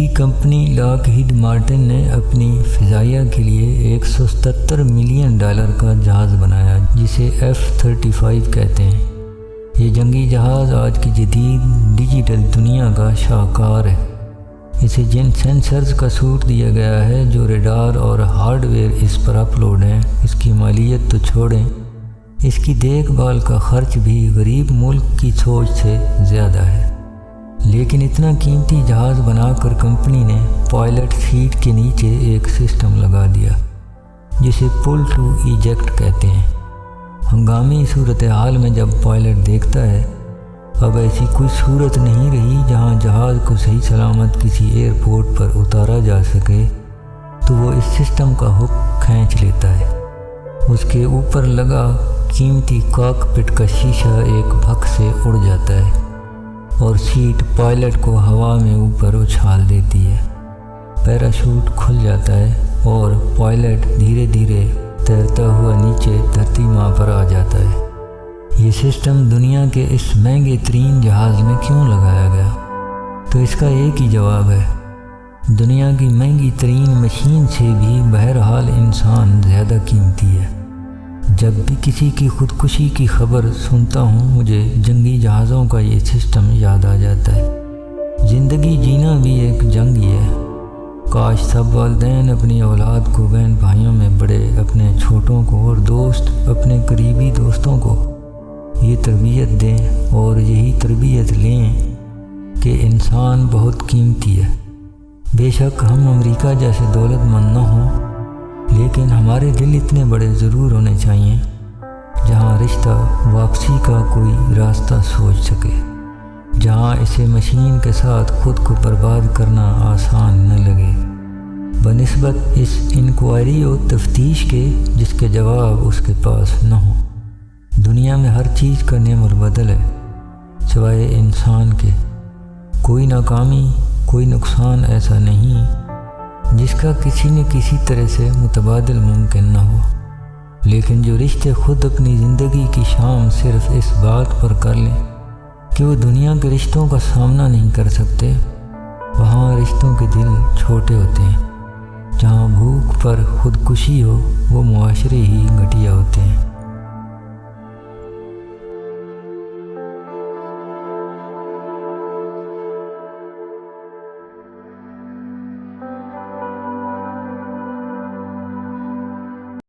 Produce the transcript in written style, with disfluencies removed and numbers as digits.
امریکی company lock head Martin نے اپنی فضائیہ کے لیے $177 ملین کا جہاز بنایا جسے F-35 کہتے ہیں۔ یہ جنگی جہاز آج کی جدید ڈیجیٹل دنیا کا شاہکار ہے۔ اسے جن سینسرز کا سوٹ دیا گیا ہے جو ریڈار اور ہارڈ ویئر اس پر اپلوڈ ہیں، اس کی مالیت تو چھوڑیں، اس کی دیکھ بھال کا خرچ بھی غریب ملک کی سوچ سے زیادہ ہے۔ لیکن اتنا قیمتی جہاز بنا کر کمپنی نے پائلٹ سیٹ کے نیچے ایک سسٹم لگا دیا جسے پل ٹو ایجیکٹ کہتے ہیں۔ ہنگامی صورتحال میں جب پائلٹ دیکھتا ہے اب ایسی کوئی صورت نہیں رہی جہاں جہاز کو صحیح سلامت کسی ایئرپورٹ پر اتارا جا سکے تو وہ اس سسٹم کا ہک کھینچ لیتا ہے۔ اس کے اوپر لگا قیمتی کاکپٹ کا شیشہ ایک بھگ سے اڑ جاتا ہے اور سیٹ پائلٹ کو ہوا میں اوپر اچھال دیتی ہے۔ پیراشوٹ کھل جاتا ہے اور پائلٹ دھیرے دھیرے تیرتا ہوا نیچے دھرتی ماں پر آ جاتا ہے۔ یہ سسٹم دنیا کے اس مہنگے ترین جہاز میں کیوں لگایا گیا؟ تو اس کا ایک ہی جواب ہے، دنیا کی مہنگی ترین مشین سے بھی بہرحال انسان زیادہ قیمتی ہے۔ جب بھی کسی کی خودکشی کی خبر سنتا ہوں مجھے جنگی جہازوں کا یہ سسٹم یاد آ جاتا ہے۔ زندگی جینا بھی ایک جنگ ہی ہے۔ کاش سب والدین اپنی اولاد کو، بہن بھائیوں میں بڑے اپنے چھوٹوں کو اور دوست اپنے قریبی دوستوں کو یہ تربیت دیں اور یہی تربیت لیں کہ انسان بہت قیمتی ہے۔ بے شک ہم امریکہ جیسے دولت مند نہ ہوں، لیکن ہمارے دل اتنے بڑے ضرور ہونے چاہیے جہاں رشتہ واپسی کا کوئی راستہ سوچ سکے، جہاں اسے مشین کے ساتھ خود کو برباد کرنا آسان نہ لگے، بنسبت اس انکوائری و تفتیش کے جس کے جواب اس کے پاس نہ ہو۔ دنیا میں ہر چیز کا نعم البدل ہے سوائے انسان کے۔ کوئی ناکامی، کوئی نقصان ایسا نہیں جس کا کسی نہ کسی طرح سے متبادل ممکن نہ ہو، لیکن جو رشتے خود اپنی زندگی کی شام صرف اس بات پر کر لیں کہ وہ دنیا کے رشتوں کا سامنا نہیں کر سکتے، وہاں رشتوں کے دل چھوٹے ہوتے ہیں۔ جہاں بھوک پر خودکشی ہو وہ معاشرے ہی گھٹیا ہوتے ہیں۔